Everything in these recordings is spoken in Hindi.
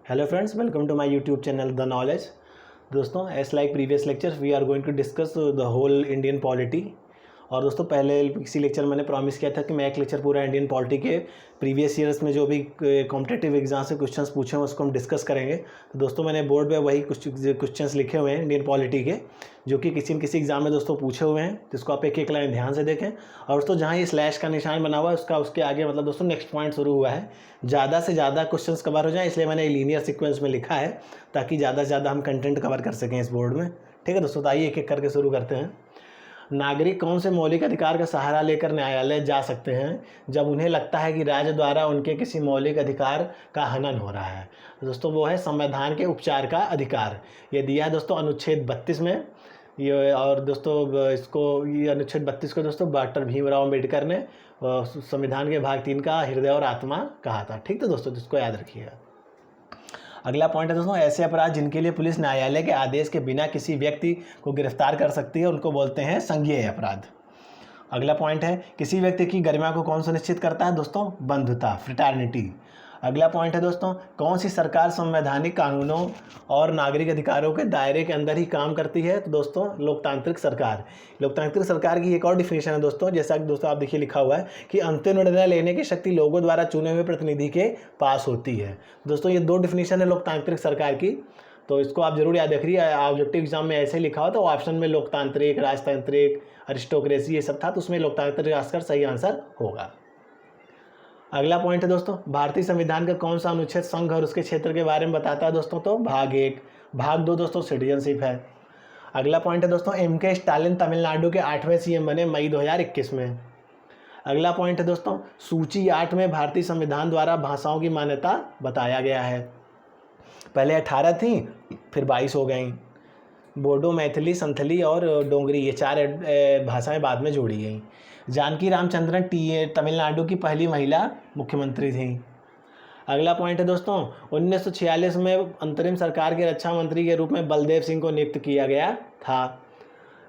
Hello friends, welcome to my YouTube channel The Knowledge. दोस्तों as like previous lectures we are going to discuss the whole Indian polity. और दोस्तों पहले किसी लेक्चर मैंने प्रॉमिस किया था कि मैं एक लेक्चर पूरा इंडियन पॉलिटी के प्रीवियस ईयर्स में जो भी कॉम्पिटेटिव एग्जाम से क्वेश्चंस पूछे हैं उसको हम डिस्कस करेंगे। तो दोस्तों मैंने बोर्ड पे वही कुछ क्वेश्चंस लिखे हुए हैं इंडियन पॉलिटी के, जो कि किसी न किसी एग्जाम में दोस्तों पूछे हुए हैं, जिसको आप एक एक लाइन ध्यान से देखें। और दोस्तों जहाँ ये स्लैश का निशान बना हुआ है उसके आगे मतलब दोस्तों नेक्स्ट पॉइंट शुरू हुआ है। ज़्यादा से ज़्यादा क्वेश्चंस कवर हो जाए इसलिए मैंने लीनियर सीक्वेंस में लिखा है, ताकि ज़्यादा से ज़्यादा हम कंटेंट कवर कर सकें इस बोर्ड में। ठीक है दोस्तों, तो आइए एक एक करके शुरू करते हैं। नागरिक कौन से मौलिक अधिकार का सहारा लेकर न्यायालय जा सकते हैं जब उन्हें लगता है कि राज्य द्वारा उनके किसी मौलिक अधिकार का हनन हो रहा है? तो दोस्तों वो है संविधान के उपचार का अधिकार। ये दिया है दोस्तों अनुच्छेद 32 में। ये और दोस्तों ये अनुच्छेद 32 को दोस्तों डॉक्टर भीमराव अम्बेडकर ने संविधान के भाग 3 का हृदय और आत्मा कहा था। ठीक, तो दोस्तों इसको याद रखिएगा। अगला पॉइंट है दोस्तों, ऐसे अपराध जिनके लिए पुलिस न्यायालय के आदेश के बिना किसी व्यक्ति को गिरफ्तार कर सकती है उनको बोलते हैं संज्ञेय अपराध। अगला पॉइंट है, किसी व्यक्ति की गरिमा को कौन सुनिश्चित करता है? दोस्तों बंधुता, फ्रेटर्निटी। अगला पॉइंट है दोस्तों, कौन सी सरकार संवैधानिक कानूनों और नागरिक अधिकारों के दायरे के अंदर ही काम करती है? तो दोस्तों लोकतांत्रिक सरकार। लोकतांत्रिक सरकार की एक और डिफिनेशन है दोस्तों, जैसा कि दोस्तों आप देखिए लिखा हुआ है कि अंतिम निर्णय लेने की शक्ति लोगों द्वारा चुने हुए प्रतिनिधि के पास होती है। दोस्तों ये दो डिफिनेशन है लोकतांत्रिक सरकार की, तो इसको आप जरूर याद रखिए। ऑब्जेक्टिव एग्जाम में ऐसे लिखा हो तो ऑप्शन में लोकतांत्रिक, राजतांत्रिक, अरिस्टोक्रेसी ये सब था, तो उसमें लोकतांत्रिक राष्ट्र सही आंसर होगा। अगला पॉइंट है दोस्तों, भारतीय संविधान का कौन सा अनुच्छेद संघ और उसके क्षेत्र के बारे में बताता है? दोस्तों तो भाग 1। भाग 2 दोस्तों सिटीजनशिप है। अगला पॉइंट है दोस्तों, M.K. स्टालिन तमिलनाडु के 8वें CM बने मई 2021 में। अगला पॉइंट है दोस्तों, सूची 8 में भारतीय संविधान द्वारा भाषाओं की मान्यता बताया गया है। पहले 18 थी, फिर 22 हो गई। बोडो, मैथिली, संथली और डोंगरी ये 4 भाषाएं बाद में जोड़ी गई। जानकी रामचंद्रन तमिलनाडु की पहली महिला मुख्यमंत्री थी। अगला पॉइंट है दोस्तों, 1946 में अंतरिम सरकार के रक्षा मंत्री के रूप में बलदेव सिंह को नियुक्त किया गया था।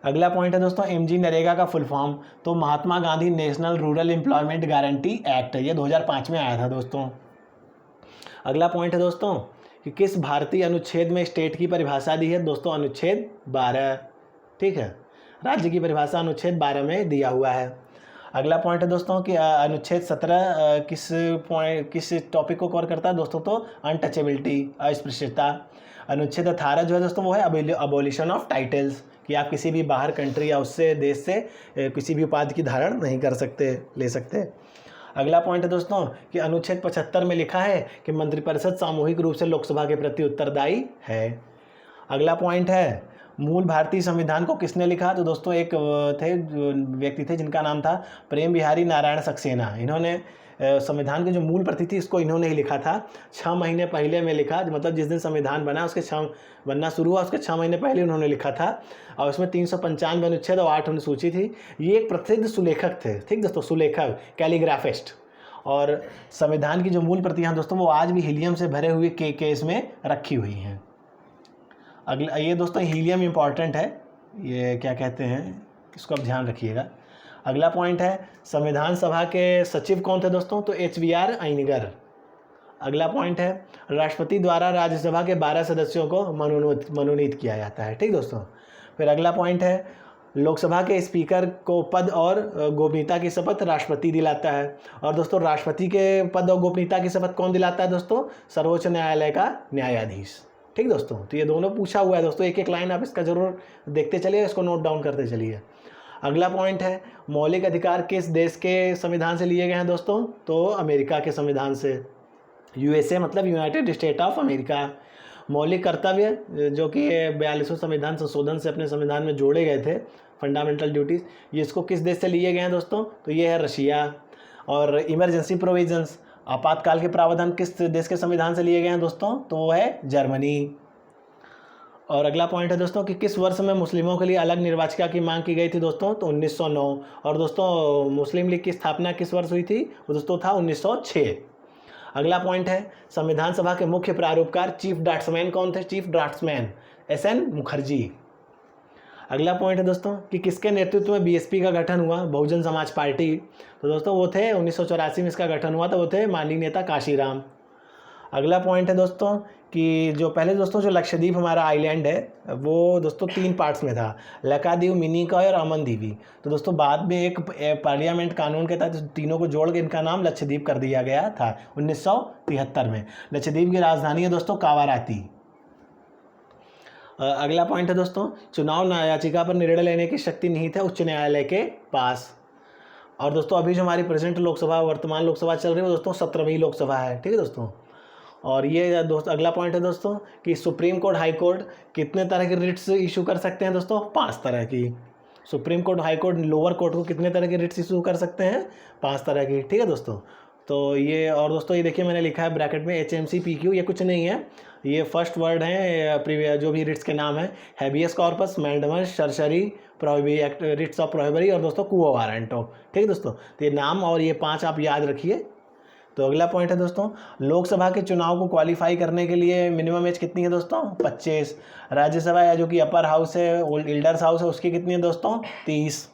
अगला पॉइंट है दोस्तों, MG नरेगा का फुल फॉर्म तो Mahatma Gandhi national rural employment guarantee act, ये 2005 में आया था दोस्तों। अगला पॉइंट है दोस्तों कि किस भारतीय अनुच्छेद में स्टेट की परिभाषा दी है? दोस्तों अनुच्छेद 12। ठीक है, राज्य की परिभाषा अनुच्छेद 12 में दिया हुआ है। अगला पॉइंट है दोस्तों कि अनुच्छेद 17 किस टॉपिक को कवर करता है? दोस्तों तो अनटचेबिलिटी, अस्पृश्यता। अनुच्छेद 18 जो है दोस्तों वो है अबोलिशन ऑफ टाइटल्स, कि आप किसी भी बाहर कंट्री या उससे देश से किसी भी उपाधि की धारण नहीं कर सकते, ले सकते। अगला पॉइंट है दोस्तों कि अनुच्छेद 75 में लिखा है कि मंत्रिपरिषद सामूहिक रूप से लोकसभा के प्रति उत्तरदायी है। अगला पॉइंट है, मूल भारतीय संविधान को किसने लिखा? तो दोस्तों एक व्यक्ति थे जिनका नाम था प्रेम बिहारी नारायण सक्सेना। इन्होंने संविधान की जो मूल प्रति थी इसको इन्होंने ही लिखा था। 6 महीने पहले में लिखा, मतलब जिस दिन संविधान बना उसके 6 बनना शुरू हुआ उसके 6 महीने पहले उन्होंने लिखा था। और उसमें 395 अनुच्छेद और 8 अनुसूची थी। ये एक प्रसिद्ध सुलेखक थे। ठीक दोस्तों, सुलेखक, कैलीग्राफिस्ट। और संविधान की जो मूल प्रतियां दोस्तों वो आज भी हीलियम से भरे हुए केस में रखी हुई हैं। अगला ये दोस्तों हीलियम इम्पॉर्टेंट है, ये क्या कहते हैं, इसको आप ध्यान रखिएगा। अगला पॉइंट है, संविधान सभा के सचिव कौन थे? दोस्तों तो HVR अय्यंगार। अगला पॉइंट है, राष्ट्रपति द्वारा राज्यसभा के 12 सदस्यों को मनोनीत किया जाता है। ठीक दोस्तों, फिर अगला पॉइंट है, लोकसभा के स्पीकर को पद और गोपनीयता की शपथ राष्ट्रपति दिलाता है। और दोस्तों राष्ट्रपति के पद और गोपनीयता की शपथ कौन दिलाता है? दोस्तों सर्वोच्च न्यायालय का न्यायाधीश। ठीक दोस्तों, तो ये दोनों पूछा हुआ है दोस्तों, एक एक लाइन आप इसका जरूर देखते चलिए, इसको नोट डाउन करते चलिए। अगला पॉइंट है, मौलिक अधिकार किस देश के संविधान से लिए गए हैं? दोस्तों तो अमेरिका के संविधान से। USA मतलब यूनाइटेड स्टेट ऑफ अमेरिका। मौलिक कर्तव्य जो कि 42वें संविधान संशोधन से अपने संविधान में जोड़े गए थे, फंडामेंटल ड्यूटीज़, ये इसको किस देश से लिए गए हैं? दोस्तों तो ये है रशिया। और इमरजेंसी प्रोविजंस, आपातकाल के प्रावधान किस देश के संविधान से लिए गए हैं? दोस्तों तो वो है जर्मनी। और अगला पॉइंट है दोस्तों कि किस वर्ष में मुस्लिमों के लिए अलग निर्वाचिका की मांग की गई थी? दोस्तों तो 1909। और दोस्तों मुस्लिम लीग की स्थापना किस वर्ष हुई थी? वो दोस्तों था 1906। अगला पॉइंट है, संविधान सभा के मुख्य प्रारूपकार चीफ ड्राफ्ट्समैन कौन थे? Chief draughtsman SN Mukherjee. अगला पॉइंट है दोस्तों कि किसके नेतृत्व में BSP का गठन हुआ? बहुजन समाज पार्टी। तो दोस्तों वो थे 1984 में इसका गठन हुआ था, वो थे माननीय नेता काशीराम। अगला पॉइंट है दोस्तों कि जो पहले दोस्तों जो लक्षद्वीप हमारा आइलैंड है वो दोस्तों 3 पार्ट्स में था, लक्षद्वीप, मिनिकॉय और अमनदीवी। तो दोस्तों बाद में एक पार्लियामेंट कानून के तहत तीनों को जोड़ के इनका नाम लक्षद्वीप कर दिया गया था 1973 में। लक्षद्वीप की राजधानी है दोस्तों कावाराती। अगला पॉइंट है दोस्तों, चुनाव याचिका पर निर्णय लेने की शक्ति निहित है उच्च न्यायालय के पास। और दोस्तों अभी जो हमारी प्रेजेंट लोकसभा, वर्तमान लोकसभा चल रही है वो दोस्तों 17वीं लोकसभा है, ठीक है दोस्तों। और ये दोस्तों अगला पॉइंट है दोस्तों कि सुप्रीम कोर्ट, हाई कोर्ट कितने तरह के रिट्स इशू कर सकते हैं दोस्तों? 5 तरह की। Supreme court, high court, lower court को कितने तरह के रिट्स इशू कर सकते हैं? 5 तरह की, ठीक है दोस्तों। तो ये, और दोस्तों ये देखिए मैंने लिखा है ब्रैकेट में HMCPQ, ये कुछ नहीं है, ये फर्स्ट वर्ड हैं जो भी रिट्स के नाम है, habeas corpus, mandamus, certiorari, writs of prohibition और दोस्तों क्वो वारंटो, ठीक है दोस्तों। तो ये नाम और ये 5 आप याद रखिए। तो अगला पॉइंट है दोस्तों, लोकसभा के चुनाव को क्वालिफाई करने के लिए मिनिमम एज कितनी है दोस्तों? 25। राज्यसभा या जो कि अपर हाउस है, एल्डर्स हाउस है, उसकी कितनी है दोस्तों? 30।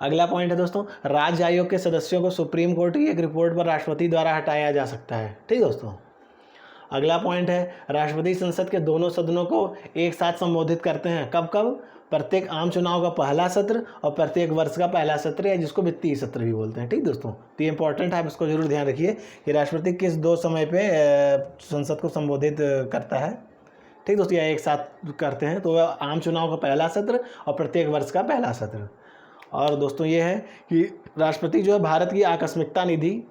अगला पॉइंट है दोस्तों, राज्य आयोग के सदस्यों को सुप्रीम कोर्ट की एक रिपोर्ट पर राष्ट्रपति द्वारा हटाया जा सकता है, ठीक है दोस्तों। अगला पॉइंट है, राष्ट्रपति संसद के दोनों सदनों को एक साथ संबोधित करते हैं, कब कब? प्रत्येक आम चुनाव का पहला सत्र और प्रत्येक वर्ष का पहला सत्र, या जिसको वित्तीय सत्र भी बोलते हैं, ठीक दोस्तों। तो ये इंपॉर्टेंट है, आप इसको जरूर ध्यान रखिए कि राष्ट्रपति किस 2 समय पे संसद को संबोधित करता है, ठीक दोस्तों, या एक साथ करते हैं। तो आम चुनाव का पहला सत्र और प्रत्येक वर्ष का पहला सत्र। और दोस्तों ये है कि राष्ट्रपति जो है भारत की आकस्मिकता निधि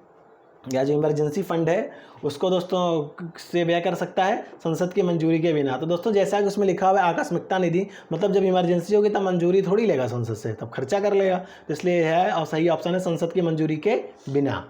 या जो इमरजेंसी फंड है उसको दोस्तों से व्यय कर सकता है संसद की मंजूरी के बिना। तो दोस्तों जैसा कि उसमें लिखा हुआ है आकस्मिकता निधि, मतलब जब इमरजेंसी होगी तब मंजूरी थोड़ी लेगा संसद से, तब खर्चा कर लेगा। तो इसलिए है और सही ऑप्शन है संसद की मंजूरी के बिना।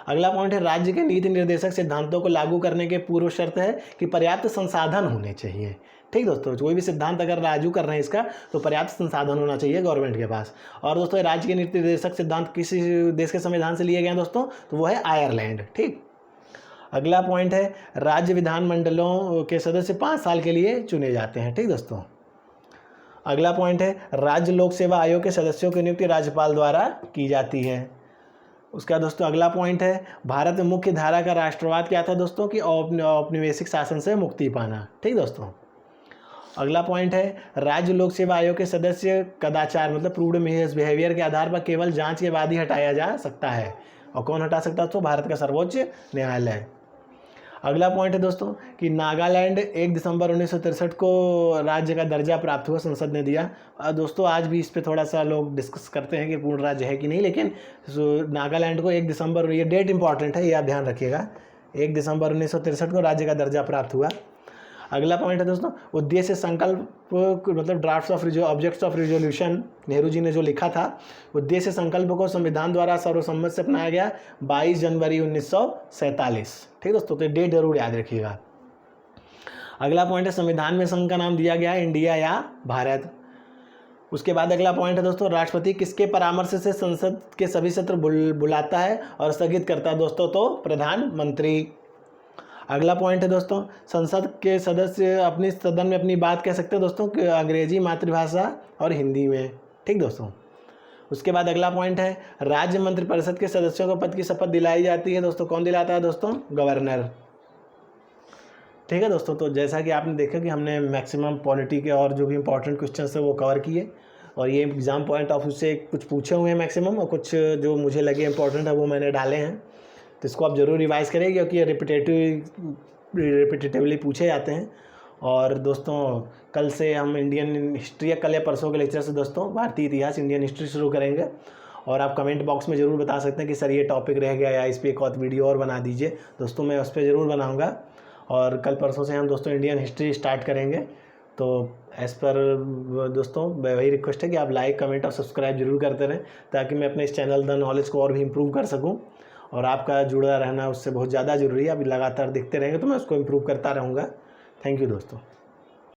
अगला पॉइंट है, राज्य के नीति निर्देशक सिद्धांतों को लागू करने के पूर्व शर्त है कि पर्याप्त संसाधन होने चाहिए, ठीक दोस्तों। कोई भी सिद्धांत अगर लागू कर रहे हैं इसका तो पर्याप्त संसाधन होना चाहिए गवर्नमेंट के पास। और दोस्तों राज्य के नीति निर्देशक सिद्धांत किसी देश के संविधान से लिए गए हैं दोस्तों, तो वो है आयरलैंड, ठीक। अगला पॉइंट है, राज्य विधानमंडलों के सदस्य 5 साल के लिए चुने जाते हैं, ठीक दोस्तों। अगला पॉइंट है, राज्य लोक सेवा आयोग के सदस्यों की नियुक्ति राज्यपाल द्वारा की जाती है। उसका दोस्तों अगला पॉइंट है, भारत में मुख्य धारा का राष्ट्रवाद क्या था दोस्तों? कि औपनिवेशिक शासन से मुक्ति पाना, ठीक दोस्तों। अगला पॉइंट है, राज्य लोक सेवा आयोग के सदस्य कदाचार मतलब प्रूव्ड बिहेवियर के आधार पर केवल जांच के बाद ही हटाया जा सकता है। और कौन हटा सकता है? तो भारत का सर्वोच्च न्यायालय। अगला पॉइंट है दोस्तों कि नागालैंड 1 दिसंबर 1963 को राज्य का दर्जा प्राप्त हुआ, संसद ने दिया। दोस्तों आज भी इस पे थोड़ा सा लोग डिस्कस करते हैं कि पूर्ण राज्य है कि नहीं, लेकिन नागालैंड को 1 दिसंबर, ये डेट इंपॉर्टेंट है, ये आप ध्यान रखिएगा, 1 दिसंबर 1963 को राज्य का दर्जा प्राप्त हुआ। अगला पॉइंट है दोस्तों, उद्देश्य संकल्प मतलब drafts of objects of resolution, Nehru ji ने जो लिखा था, उद्देश्य संकल्प को संविधान द्वारा सर्वसम्मत से अपनाया गया 22 जनवरी 1947, ठीक दोस्तों। तो डेट जरूर याद रखिएगा। अगला पॉइंट है, संविधान में संघ का नाम दिया गया है इंडिया या भारत। उसके बाद अगला पॉइंट है दोस्तों, राष्ट्रपति किसके परामर्श से संसद के सभी सत्र बुलाता है और स्थगित करता है दोस्तों? तो प्रधानमंत्री। अगला पॉइंट है दोस्तों, संसद के सदस्य अपनी सदन में अपनी बात कह सकते हैं दोस्तों कि अंग्रेजी, मातृभाषा और हिंदी में, ठीक दोस्तों। उसके बाद अगला पॉइंट है, राज्य मंत्रिपरिषद के सदस्यों को पद की शपथ दिलाई जाती है दोस्तों, कौन दिलाता है दोस्तों? गवर्नर, ठीक है दोस्तों। तो जैसा कि आपने देखा कि हमने मैक्सिमम पॉलिटी के और जो भी इंपॉर्टेंट क्वेश्चन है वो कवर किए, और ये एग्जाम पॉइंट ऑफ व्यू से कुछ पूछे हुए हैं मैक्सिमम, और कुछ जो मुझे लगे इंपॉर्टेंट है वो मैंने डाले हैं। तो इसको आप ज़रूर रिवाइज़ करें क्योंकि ये रिपीटेटिवली पूछे जाते हैं। और दोस्तों कल से हम इंडियन हिस्ट्री, या कल या परसों के लेक्चर से दोस्तों भारतीय इतिहास, इंडियन हिस्ट्री शुरू करेंगे। और आप कमेंट बॉक्स में ज़रूर बता सकते हैं कि सर ये टॉपिक रह गया या इस पर एक और वीडियो और बना दीजिए दोस्तों, मैं उस पर ज़रूर बनाऊँगा। और कल परसों से हम दोस्तों इंडियन हिस्ट्री स्टार्ट करेंगे। तो एज़ पर दोस्तों वही रिक्वेस्ट है कि आप लाइक, कमेंट और सब्सक्राइब जरूर करते रहें, ताकि मैं अपने इस चैनल द नॉलेज को और भी इम्प्रूव कर सकूं। और आपका जुड़ा रहना उससे बहुत ज़्यादा ज़रूरी है। अभी लगातार देखते रहेंगे तो मैं उसको इम्प्रूव करता रहूँगा। थैंक यू दोस्तों।